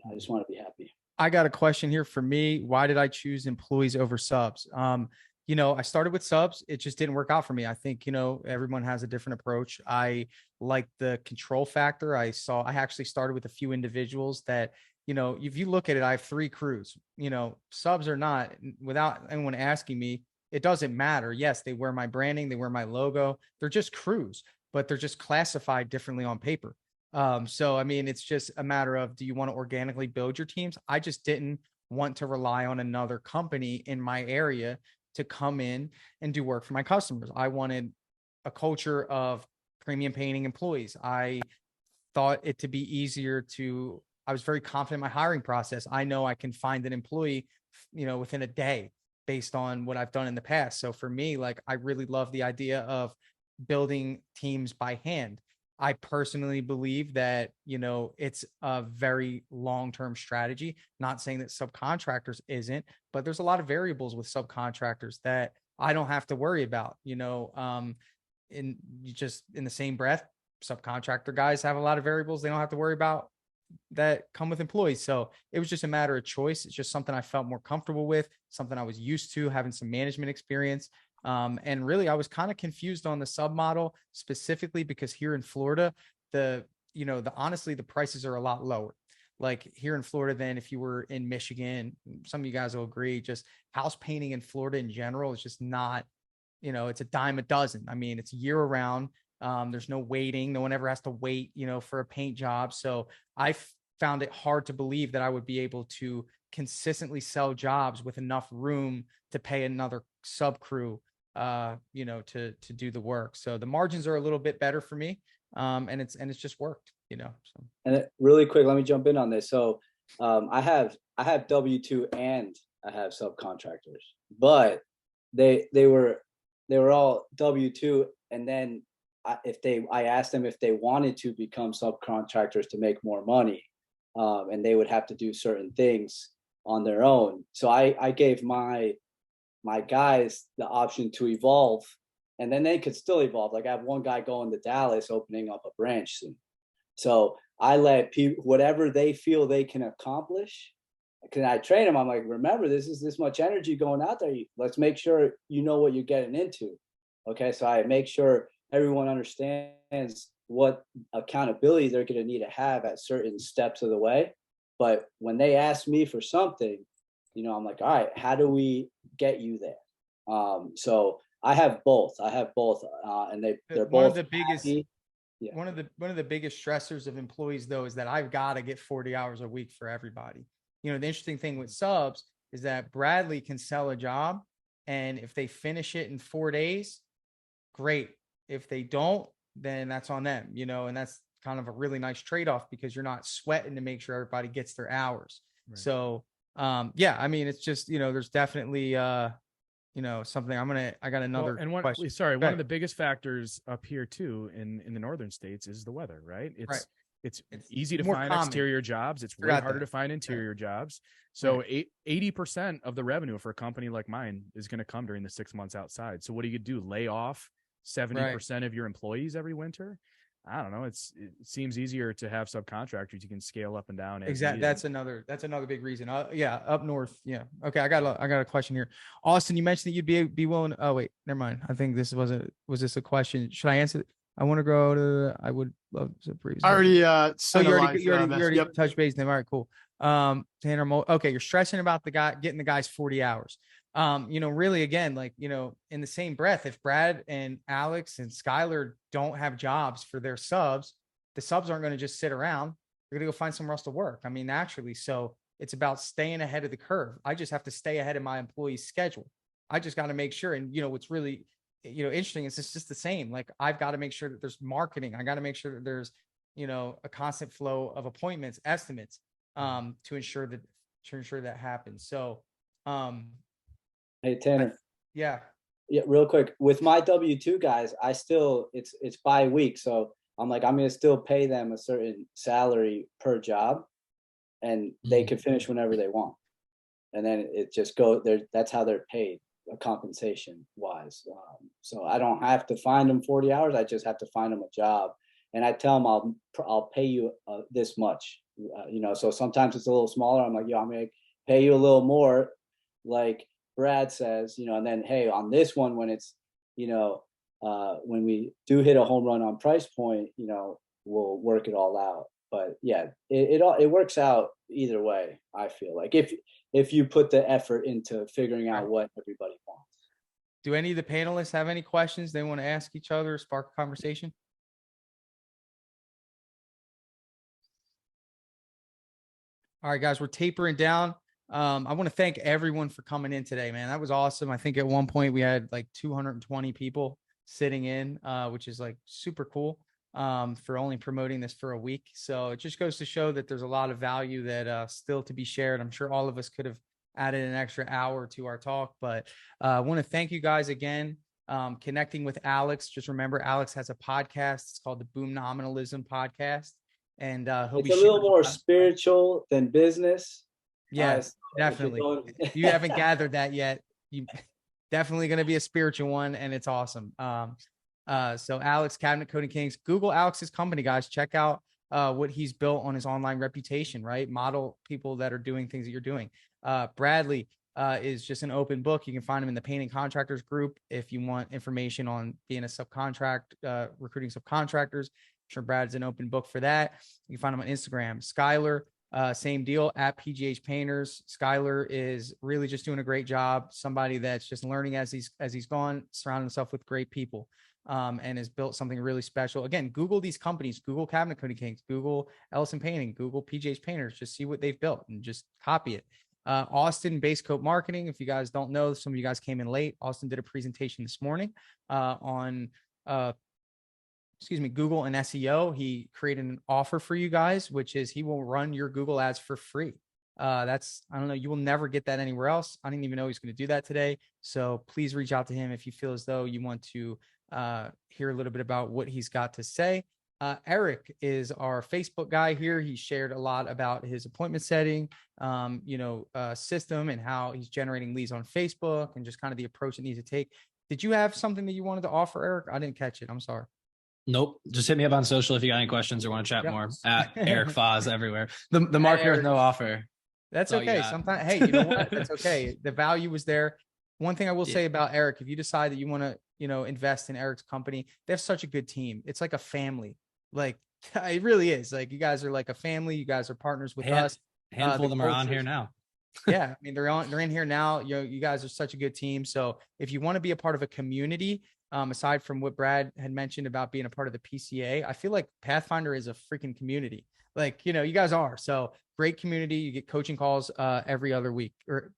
I just want to be happy. I got a question here for me. Why did I choose employees over subs? I started with subs. It just didn't work out for me. I think, everyone has a different approach. I like the control factor. I actually started with a few individuals that, if you look at it, I have 3 crews, subs or not, without anyone asking me, it doesn't matter. Yes, they wear my branding, they wear my logo. They're just crews, but they're just classified differently on paper. So, I mean, it's just a matter of, do you want to organically build your teams? I just didn't want to rely on another company in my area to come in and do work for my customers. I wanted a culture of premium painting employees. I thought it to be easier I was very confident in my hiring process. I know I can find an employee, within a day based on what I've done in the past. So for me, like, I really love the idea of building teams by hand. I personally believe that, it's a very long-term strategy. Not saying that subcontractors isn't, but there's a lot of variables with subcontractors that I don't have to worry about, in the same breath, subcontractor guys have a lot of variables they don't have to worry about that come with employees. So it was just a matter of choice. It's just something I felt more comfortable with, something I was used to, having some management experience. And really, I was kind of confused on the sub model specifically because here in Florida, honestly, the prices are a lot lower. Like here in Florida than if you were in Michigan. Some of you guys will agree, just house painting in Florida in general is just not, it's a dime a dozen. I mean, it's year round. There's no waiting. No one ever has to wait, for a paint job. So I found it hard to believe that I would be able to consistently sell jobs with enough room to pay another sub crew, to do the work. So the margins are a little bit better for me. And it's just worked, so. And really quick, let me jump in on this. So I have W-2 and I have subcontractors, but they were all W-2. And then I asked them if they wanted to become subcontractors to make more money, and they would have to do certain things on their own. So I gave my guys the option to evolve, and then they could still evolve. Like I have one guy going to Dallas, opening up a branch soon. So I let people, whatever they feel they can accomplish, because I train them. I'm like, remember, this is this much energy going out there. Let's make sure you know what you're getting into. Okay, so I make sure everyone understands what accountability they're going to need to have at certain steps of the way. But when they ask me for something, I'm like, all right, how do we get you there? So I have both. And they're both one of the biggest. Happy. Yeah. One of the biggest stressors of employees, though, is that I've got to get 40 hours a week for everybody. The interesting thing with subs is that Bradley can sell a job, and if they finish it in 4 days, great. If they don't, then that's on them, and that's kind of a really nice trade-off, because you're not sweating to make sure everybody gets their hours. Right. So, it's just, there's definitely, something I got another question. One of the biggest factors up here too, in the northern states, is the weather, right? It's easy to find exterior jobs. It's way harder to find interior jobs. So 80% of the revenue for a company like mine is going to come during the 6 months outside. So what do? Lay off 70% of your employees every winter? I don't know. It seems easier to have subcontractors you can scale up and down. Exactly. That's another big reason. Up north. Yeah. Okay. I got a question here. Austin, you mentioned that you'd be willing. Oh wait, never mind. I think this was this a question? Should I answer? I want to go to, I would love to brief. I already, you already touched base with them. All right, cool. Tanner, okay. You're stressing about getting the guys 40 hours. Really, again, in the same breath, if Brad and Alex and Skylar don't have jobs for their subs, the subs aren't going to just sit around. They're going to go find somewhere else to work. Naturally. So it's about staying ahead of the curve. I just have to stay ahead of my employees' schedule. I just got to make sure. And, what's really, interesting is it's just the same. Like, I've got to make sure that there's marketing. I got to make sure that there's, a constant flow of appointments, estimates, to ensure that happens. So, hey, Tanner. Yeah, real quick. With my W-2 guys, I still, it's by week. So I'm like, I'm going to still pay them a certain salary per job, and they can finish whenever they want. And then it just goes there. That's how they're paid, compensation wise. So I don't have to find them 40 hours. I just have to find them a job. And I tell them, I'll pay you this much, so sometimes it's a little smaller. I'm like, I'm going to pay you a little more, like Brad says, and then, hey, on this one, when it's, when we do hit a home run on price point, we'll work it all out. But yeah, it works out either way. I feel like if you put the effort into figuring out what everybody wants. Do any of the panelists have any questions they want to ask each other, spark a conversation? All right, guys, we're tapering down. I want to thank everyone for coming in today, man. That was awesome. I think at one point we had like 220 people sitting in, which is like super cool, for only promoting this for a week. So it just goes to show that there's a lot of value that still to be shared. I'm sure all of us could have added an extra hour to our talk, but I want to thank you guys again. Connecting with Alex. Just remember, Alex has a podcast. It's called the Boom Nominalism Podcast. And it's a little more spiritual than business. Yes, definitely. If you haven't gathered that yet, you definitely going to be a spiritual one, and it's awesome. So Alex, Cabinet Coding Kings, Google Alex's company, guys. Check out what he's built on his online reputation, right? Model people that are doing things that you're doing. Bradley is just an open book. You can find him in the Painting Contractors group if you want information on being a subcontract, recruiting subcontractors. I'm sure Brad's an open book for that. You can find him on Instagram. Skylar, same deal, at PGH Painters. Skylar is really just doing a great job. Somebody that's just learning as he's gone, surrounding himself with great people. and has built something really special. Again, Google these companies, Google Cabinet Cody Kings, Google Ellison Painting, Google PJ's Painters, just see what they've built and just copy it. Austin Base Coat Marketing. If you guys don't know, some of you guys came in late. Austin did a presentation this morning on Google and SEO. He created an offer for you guys, which is he will run your Google ads for free. I don't know, you will never get that anywhere else. I didn't even know he's going to do that today. So please reach out to him if you feel as though you want to hear a little bit about what he's got to say. Eric is our Facebook guy here. He shared a lot about his appointment setting, system and how he's generating leads on Facebook and just kind of the approach it needs to take. Did you have something that you wanted to offer, Eric? I didn't catch it. I'm sorry. Nope. Just hit me up on social if you got any questions or want to chat more. At Eric Foz everywhere. The marketer with no offer. That's okay. Sometimes, hey, you know what? That's okay. The value was there. One thing I will say about Eric, if you decide that you want to, invest in Eric's company, they have such a good team. It's like a family. Like it really is. Like you guys are like a family. You guys are partners with us. Handful of them are on here now. Yeah, I mean they're in here now. You guys are such a good team. So if you want to be a part of a community, aside from what Brad had mentioned about being a part of the PCA, I feel like Pathfinder is a freaking community. Like you guys are. So great community. You get coaching calls every other week. Or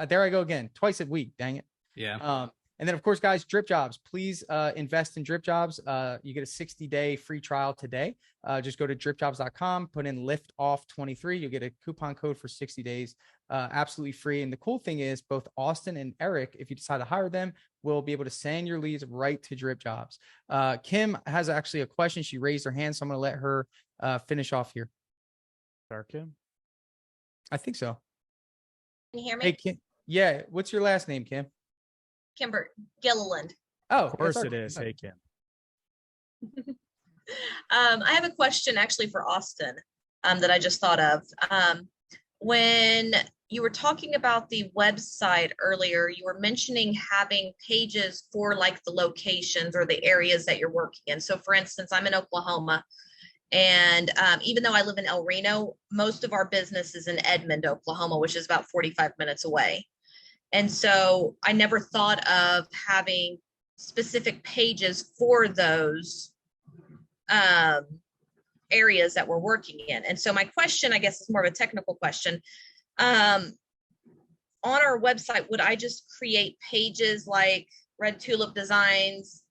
there I go again, twice a week. Dang it. Yeah. And then, of course, guys, Dripjobs, please invest in Dripjobs. You get a 60-day free trial today. Just go to dripjobs.com, put in Liftoff23. You'll get a coupon code for 60 days, absolutely free. And the cool thing is both Austin and Eric, if you decide to hire them, will be able to send your leads right to Dripjobs. Kim has actually a question. She raised her hand, so I'm going to let her finish off here. Start, Kim? I think so. Can you hear me? Hey, Kim. Yeah. What's your last name, Kim? Kimber Gilliland. Oh, of course it is. Hey, Kim. I have a question actually for Austin that I just thought of. When you were talking about the website earlier, you were mentioning having pages for like the locations or the areas that you're working in. So for instance, I'm in Oklahoma, and even though I live in El Reno, most of our business is in Edmond, Oklahoma, which is about 45 minutes away. And so I never thought of having specific pages for those areas that we're working in. And so my question, I guess, is more of a technical question. On our website, would I just create pages like Red Tulip Designs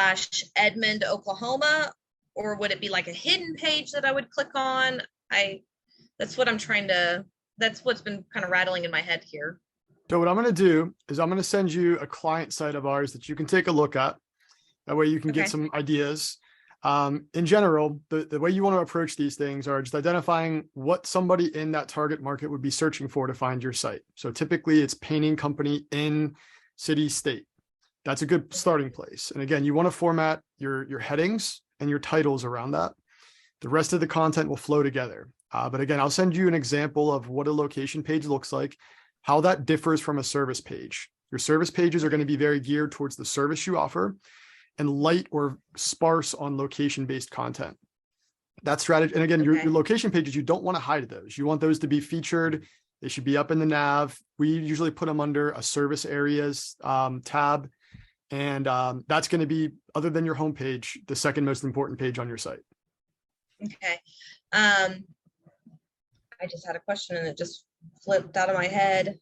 / Edmond, Oklahoma? Or would it be like a hidden page that I would click on? That's what's been kind of rattling in my head here. So what I'm going to do is I'm going to send you a client site of ours that you can take a look at. That way you can get some ideas. In general, the way you want to approach these things are just identifying what somebody in that target market would be searching for to find your site. So typically it's painting company in city, state. That's a good starting place. And again, you want to format your headings and your titles around that. The rest of the content will flow together. But again, I'll send you an example of what a location page looks like, how that differs from a service page. Your service pages are going to be very geared towards the service you offer and light or sparse on location-based content. That strategy, and again, your location pages, you don't want to hide those. You want those to be featured. They should be up in the nav. We usually put them under a service areas tab. And that's going to be, other than your homepage, the second most important page on your site. Okay. I just had a question and it just flipped out of my head.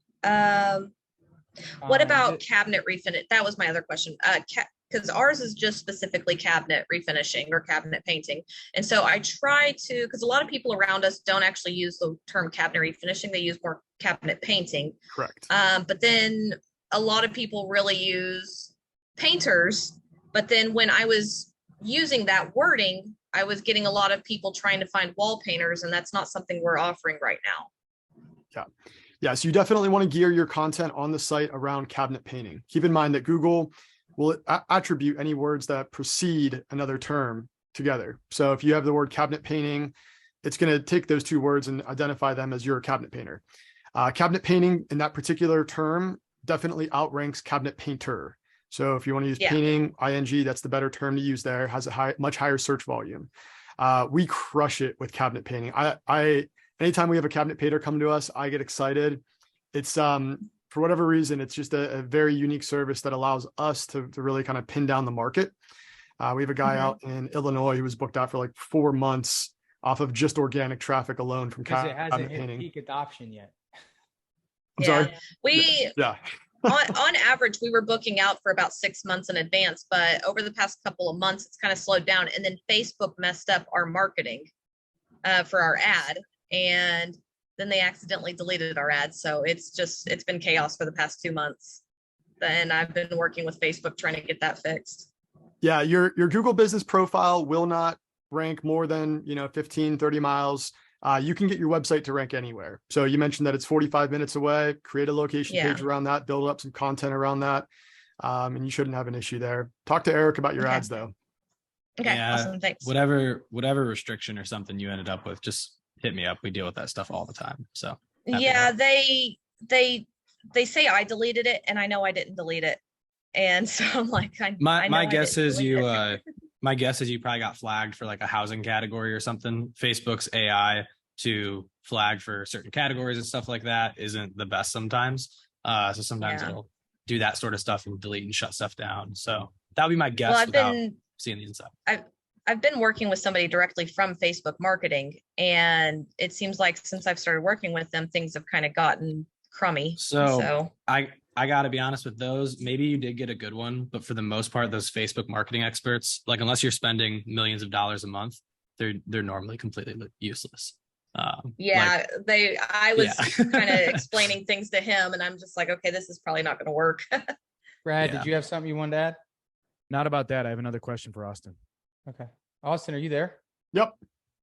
What about cabinet refinish? That was my other question. Because ours is just specifically cabinet refinishing or cabinet painting. And so I try to, because a lot of people around us don't actually use the term cabinet refinishing. They use more cabinet painting. Correct. But then a lot of people really use painters. But then when I was using that wording, I was getting a lot of people trying to find wall painters, and that's not something we're offering right now. Yeah. So you definitely want to gear your content on the site around cabinet painting. Keep in mind that Google will attribute any words that precede another term together. So if you have the word cabinet painting, it's going to take those two words and identify them as your cabinet painter. Cabinet painting in that particular term definitely outranks cabinet painter. So if you want to use painting, ing, that's the better term to use there. Has a much higher search volume. We crush it with cabinet painting. Anytime we have a cabinet painter come to us, I get excited. It's for whatever reason, it's just a very unique service that allows us to really kind of pin down the market. We have a guy out in Illinois who was booked out for like 4 months off of just organic traffic alone from because it cabinet hasn't hit painting. peak adoption yet. I'm sorry. We Yeah. on average, we were booking out for about 6 months in advance, but over the past couple of months, it's kind of slowed down. And then Facebook messed up our marketing for our ad, and then they accidentally deleted our ad. So it's been chaos for the past 2 months. And I've been working with Facebook trying to get that fixed. Yeah, your Google business profile will not rank more than 15, 30 miles. You can get your website to rank anywhere. So you mentioned that it's 45 minutes away. Create a location page around that, build up some content around that, and you shouldn't have an issue there. Talk to Eric about your ads though. Okay, awesome, thanks. Whatever restriction or something you ended up with, just hit me up. We deal with that stuff all the time. So yeah, they say I deleted it, and I know I didn't delete it, and so I'm like, my guess is my guess is you probably got flagged for like a housing category or something. Facebook's AI to flag for certain categories and stuff like that isn't the best sometimes. So sometimes it'll do that sort of stuff and delete and shut stuff down. So that would be my guess without seeing the inside. I've been working with somebody directly from Facebook marketing, and it seems like since I've started working with them, things have kind of gotten crummy. So I got to be honest with those. Maybe you did get a good one, but for the most part, those Facebook marketing experts, like unless you're spending millions of dollars a month, they're normally completely useless. I was kind of explaining things to him, and I'm just like, okay, this is probably not going to work. Brad, did you have something you wanted to add? Not about that. I have another question for Austin. Okay. Austin, are you there? Yep.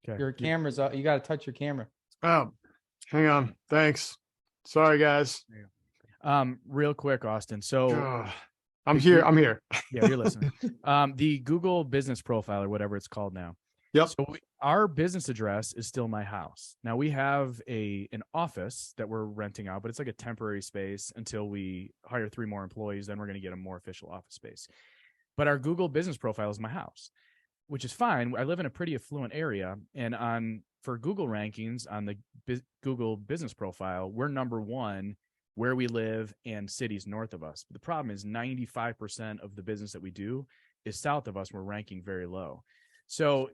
Okay. Your camera's up. You got to touch your camera. Oh, hang on. Thanks. Sorry, guys. Real quick, Austin. So I'm here. Yeah, you're listening. The Google business profile or whatever it's called now. Yep. So our business address is still my house. Now we have an office that we're renting out, but it's like a temporary space until we hire 3 more employees. Then we're going to get a more official office space. But our Google business profile is my house, which is fine. I live in a pretty affluent area, and for Google rankings on the Google business profile, we're number 1 where we live and cities north of us. But the problem is 95% of the business that we do is south of us. We're ranking very low. So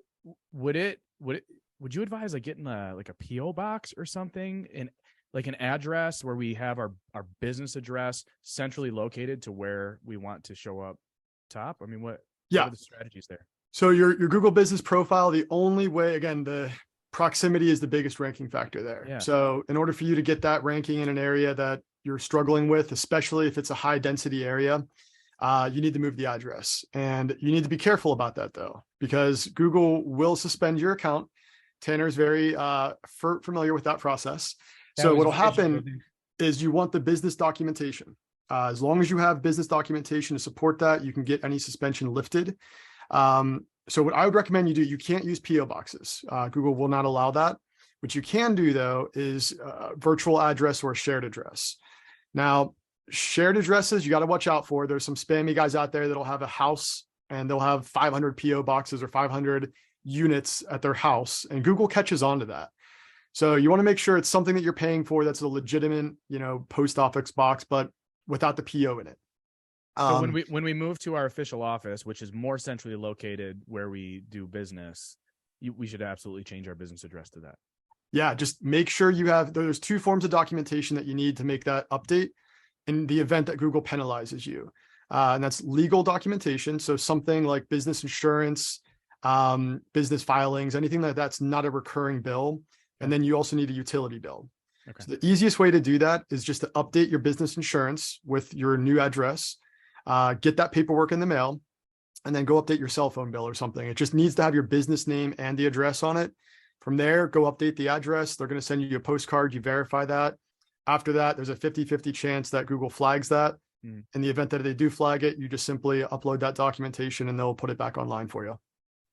would you advise like getting a PO box or something, and like an address where we have our business address centrally located to where we want to show up top? I mean, what are the strategies there? So your Google business profile, the only way, again, the proximity is the biggest ranking factor there. Yeah. So in order for you to get that ranking in an area that you're struggling with, especially if it's a high density area, you need to move the address, and you need to be careful about that though, because Google will suspend your account. Tanner's very familiar with that process. So what'll happen is you want the business documentation. As long as you have business documentation to support that, you can get any suspension lifted. So what I would recommend you do, you can't use PO boxes. Google will not allow that. What you can do though is virtual address or shared address. Now, shared addresses, you got to watch out for. There's some spammy guys out there that'll have a house and they'll have 500 PO boxes or 500 units at their house, and Google catches on to that. So you want to make sure it's something that you're paying for that's a legitimate, post office box, but without the PO in it. So when we move to our official office, which is more centrally located where we do business, we should absolutely change our business address to that. Yeah, just make sure there's 2 forms of documentation that you need to make that update in the event that Google penalizes you. And that's legal documentation. So something like business insurance, business filings, anything that's not a recurring bill. And then you also need a utility bill. Okay. So the easiest way to do that is just to update your business insurance with your new address, get that paperwork in the mail, and then go update your cell phone bill or something. It just needs to have your business name and the address on it. From there, go update the address. They're going to send you a postcard. You verify that. After that, there's a 50-50 chance that Google flags that. In the event that they do flag it, you just simply upload that documentation and they'll put it back online for you.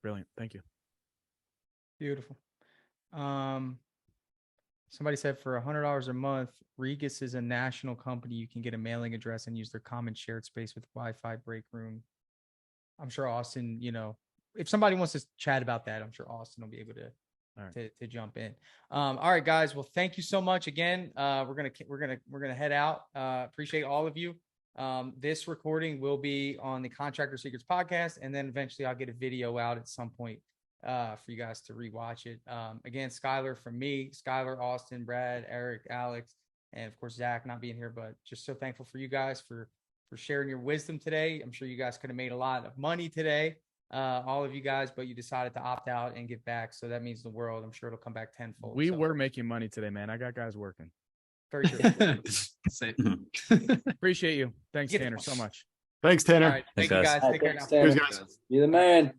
Brilliant. Thank you. Beautiful. Somebody said for $100 a month, Regus is a national company. You can get a mailing address and use their common shared space with Wi-Fi break room. I'm sure Austin, if somebody wants to chat about that, I'm sure Austin will be able to to jump in. All right, guys. Well, thank you so much again. We're gonna head out. Appreciate all of you. This recording will be on the Contractor Secrets podcast, and then eventually I'll get a video out at some point for you guys to rewatch it. Again, Skylar from me, Skylar, Austin, Brad, Eric, Alex, and of course Zach not being here, but just so thankful for you guys for sharing your wisdom today. I'm sure you guys could have made a lot of money today, all of you guys, but you decided to opt out and give back. So that means the world. I'm sure it'll come back tenfold. We were making money today, man. I got guys working. Very true. Appreciate you. Thanks, Tanner, so much. Thanks, Tanner. All right, thank you guys. Take care now. Thanks, Cheers, guys. You're the man.